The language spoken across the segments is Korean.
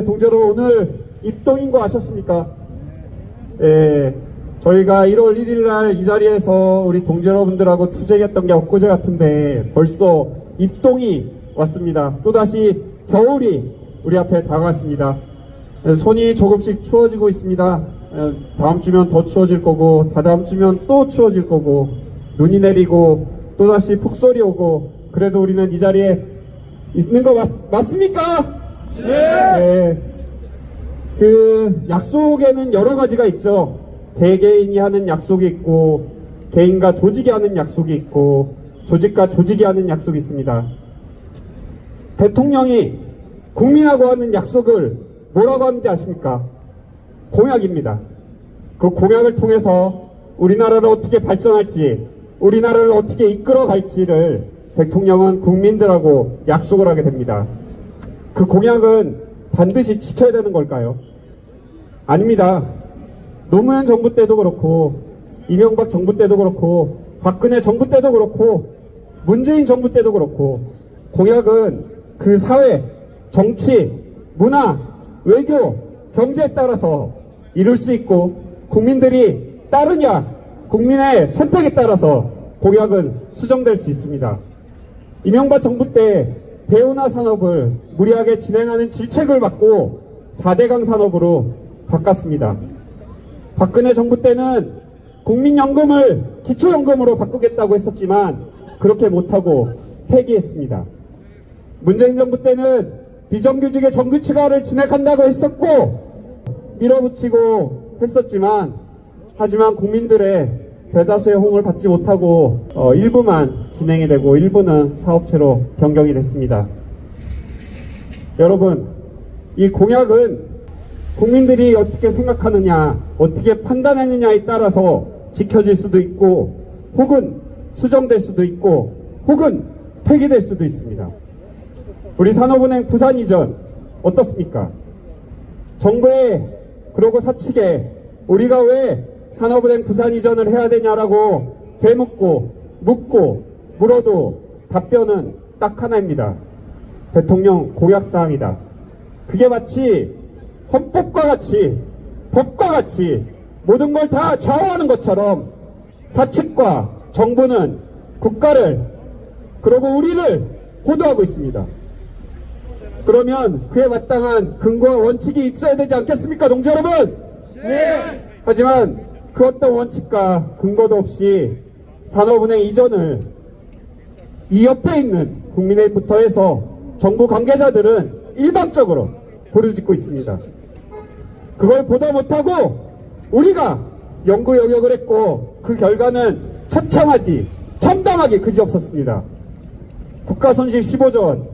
동지 여러분, 오늘 입동인 거 아셨습니까? 예, 저희가 1월 1일 날 이 자리에서 우리 동지 여러분들하고 투쟁했던 게 엊그제 같은데 벌써 입동이 왔습니다. 또다시 겨울이 우리 앞에 다가왔습니다. 손이 조금씩 추워지고 있습니다. 다음 주면 더 추워질 거고, 다다음 주면 또 추워질 거고, 눈이 내리고 또다시 폭설이 오고, 그래도 우리는 이 자리에 있는 거 맞습니까? 네. 그 약속에는 여러 가지가 있죠. 개개인이 하는 약속이 있고, 개인과 조직이 하는 약속이 있고, 조직과 조직이 하는 약속이 있습니다. 대통령이 국민하고 하는 약속을 뭐라고 하는지 아십니까? 공약입니다. 그 공약을 통해서 우리나라를 어떻게 발전할지, 우리나라를 어떻게 이끌어갈지를 대통령은 국민들하고 약속을 하게 됩니다. 그 공약은 반드시 지켜야 되는 걸까요? 아닙니다. 노무현 정부 때도 그렇고, 이명박 정부 때도 그렇고, 박근혜 정부 때도 그렇고, 문재인 정부 때도 그렇고, 공약은 그 사회, 정치, 문화, 외교, 경제에 따라서 이룰 수 있고, 국민들이 따르냐, 국민의 선택에 따라서 공약은 수정될 수 있습니다. 이명박 정부 때 대운하 산업을 무리하게 진행하는 질책을 받고 4대강 산업으로 바꿨습니다. 박근혜 정부 때는 국민연금을 기초연금으로 바꾸겠다고 했었지만 그렇게 못하고 폐기했습니다. 문재인 정부 때는 비정규직의 정규직화를 진행한다고 했었고 밀어붙이고 했었지만, 하지만 국민들의 대다수의 호응을 받지 못하고 일부만 진행이 되고 일부는 사업체로 변경이 됐습니다. 여러분, 이 공약은 국민들이 어떻게 생각하느냐, 어떻게 판단하느냐에 따라서 지켜질 수도 있고, 혹은 수정될 수도 있고, 혹은 폐기될 수도 있습니다. 우리 산업은행 부산 이전 어떻습니까? 정부에 그러고 사측에 우리가 왜 산업은행 부산 이전을 해야 되냐라고 되묻고 묻고 물어도 답변은 딱 하나입니다. 대통령 공약사항이다. 그게 마치 헌법과 같이, 법과 같이 모든 걸 다 좌우하는 것처럼 사측과 정부는 국가를, 그리고 우리를 호도하고 있습니다. 그러면 그에 마땅한 근거와 원칙이 있어야 되지 않겠습니까, 동지 여러분? 네. 하지만 그 어떤 원칙과 근거도 없이 산업은행 이전을 이 옆에 있는 국민의힘부터 해서 정부 관계자들은 일방적으로 부르짖고 있습니다. 그걸 보다 못하고 우리가 연구 영역을 했고, 그 결과는 처참하디 참담하게 그지없었습니다. 국가 손실 15조 원,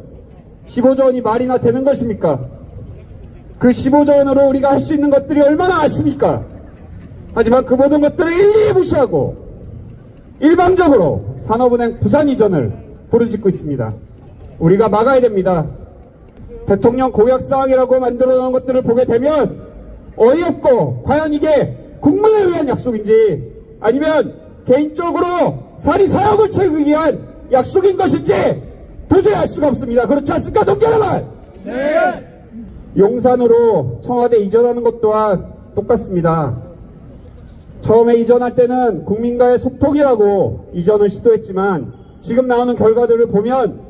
15조 원이 말이나 되는 것입니까? 그 15조 원으로 우리가 할 수 있는 것들이 얼마나 많습니까? 하지만 그 모든 것들을 일일이 무시하고 일방적으로 산업은행 부산 이전을 부르짖고 있습니다. 우리가 막아야 됩니다. 대통령 공약사항이라고 만들어 놓은 것들을 보게 되면 어이없고, 과연 이게 국민을 위한 약속인지 아니면 개인적으로 사리사욕을 채우기 위한 약속인 것인지 도저히 알 수가 없습니다. 그렇지 않습니까, 동지 여러분? 네. 용산으로 청와대 이전하는 것 또한 똑같습니다. 처음에 이전할 때는 국민과의 소통이라고 이전을 시도했지만, 지금 나오는 결과들을 보면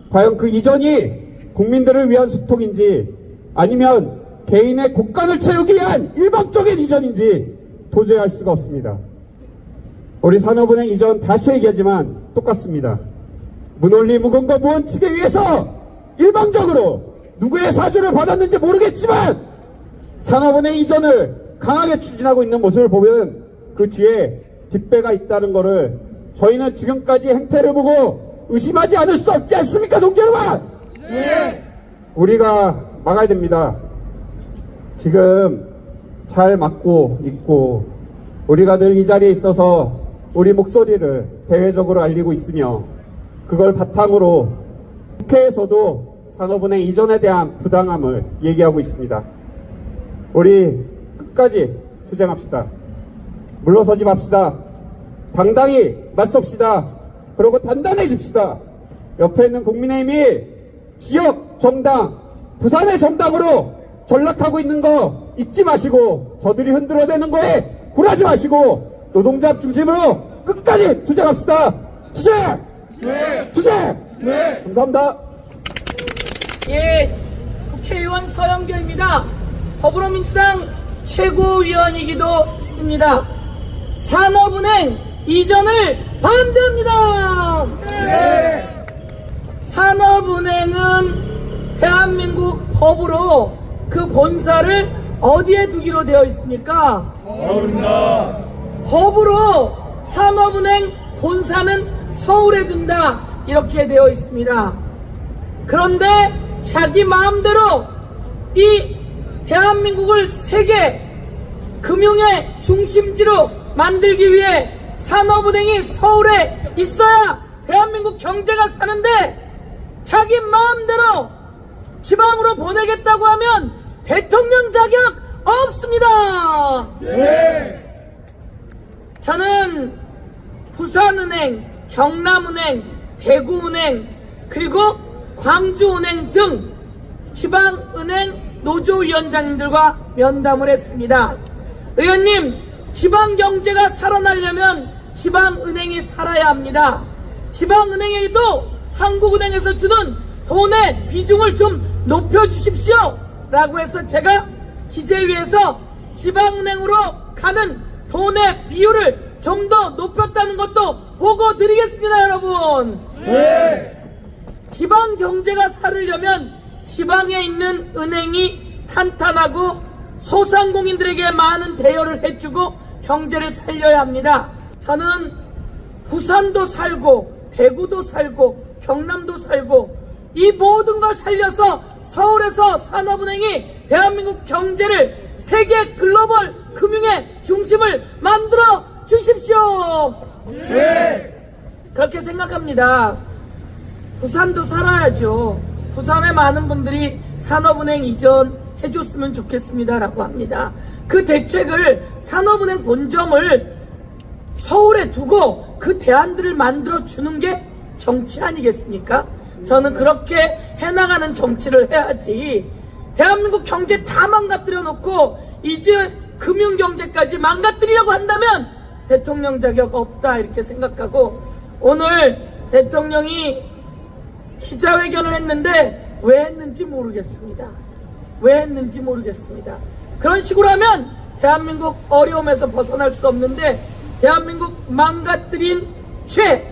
과연 그 이전이 국민들을 위한 소통인지 아니면 개인의 곳간을 채우기 위한 일방적인 이전인지 도저히 알 수가 없습니다. 우리 산업은행 이전 다시 얘기하지만 똑같습니다. 무논리 무근거 무원칙에 의해서 일방적으로 누구의 사주를 받았는지 모르겠지만 산업은행 이전을 강하게 추진하고 있는 모습을 보면 그 뒤에 뒷배가 있다는 것을 저희는 지금까지 행태를 보고 의심하지 않을 수 없지 않습니까, 동지 여러분? 네. 우리가 막아야 됩니다. 지금 잘 막고 있고, 우리가 늘 이 자리에 있어서 우리 목소리를 대외적으로 알리고 있으며, 그걸 바탕으로 국회에서도 산업은행 이전에 대한 부당함을 얘기하고 있습니다. 우리 끝까지 투쟁합시다. 물러서지 맙시다. 당당히 맞섭시다. 그리고 단단해집시다. 옆에 있는 국민의힘이 지역 정당, 부산의 정당으로 전락하고 있는 거 잊지 마시고 저들이 흔들어대는 거에 굴하지 마시고 노동자 중심으로 끝까지 투쟁합시다. 투쟁! 투쟁! 감사합니다. 예, 국회의원 서영교입니다. 더불어민주당 최고위원이기도 했습니다. 산업은행 이전을 반대합니다. 산업은행은 대한민국 법으로 그 본사를 어디에 두기로 되어 있습니까? 법으로 산업은행 본사는 서울에 둔다 이렇게 되어 있습니다. 그런데 자기 마음대로 이 대한민국을 세계 금융의 중심지로 만들기 위해 산업은행이 서울에 있어야 대한민국 경제가 사는데 자기 마음대로 지방으로 보내겠다고 하면 대통령 자격 없습니다. 저는 부산은행, 경남은행, 대구은행 그리고 광주은행 등 지방은행 노조위원장님들과 면담을 했습니다. 의원님, 지방경제가 살아나려면 지방은행이 살아야 합니다. 지방은행에도 한국은행에서 주는 돈의 비중을 좀 높여주십시오 라고 해서 제가 기재위에서 지방은행으로 가는 돈의 비율을 좀 더 높였다는 것도 보고 드리겠습니다. 여러분, 지방경제가 살으려면 지방에 있는 은행이 탄탄하고 소상공인들에게 많은 대여를 해주고 경제를 살려야 합니다. 저는 부산도 살고 대구도 살고 경남도 살고 이 모든 걸 살려서 서울에서 산업은행이 대한민국 경제를 세계 글로벌 금융의 중심을 만들어 주십시오. 그렇게 생각합니다. 부산도 살아야죠. 부산의 많은 분들이 산업은행 이전 해줬으면 좋겠습니다 라고 합니다. 그 대책을 산업은행 본점을 서울에 두고 그 대안들을 만들어 주는 게 정치 아니겠습니까? 저는 그렇게 해나가는 정치를 해야지 대한민국 경제 다 망가뜨려 놓고 이제 금융경제까지 망가뜨리려고 한다면 대통령 자격 없다 이렇게 생각하고, 오늘 대통령이 기자회견을 했는데 왜 했는지 모르겠습니다. 왜 했는지 모르겠습니다. 그런 식으로 하면 대한민국 어려움에서 벗어날 수 없는데 대한민국 망가뜨린 죄,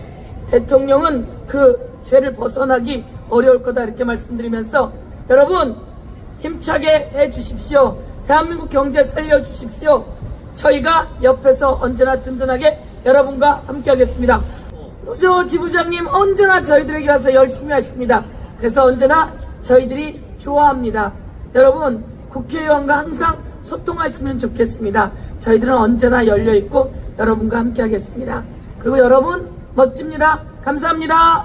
대통령은 그 죄를 벗어나기 어려울 거다 이렇게 말씀드리면서 여러분 힘차게 해주십시오. 대한민국 경제 살려주십시오. 저희가 옆에서 언제나 든든하게 여러분과 함께 하겠습니다. 노조 지부장님 언제나 저희들에게 와서 열심히 하십니다. 그래서 언제나 저희들이 좋아합니다. 여러분 국회의원과 항상 소통하시면 좋겠습니다. 저희들은 언제나 열려있고 여러분과 함께 하겠습니다. 그리고 여러분 멋집니다. 감사합니다.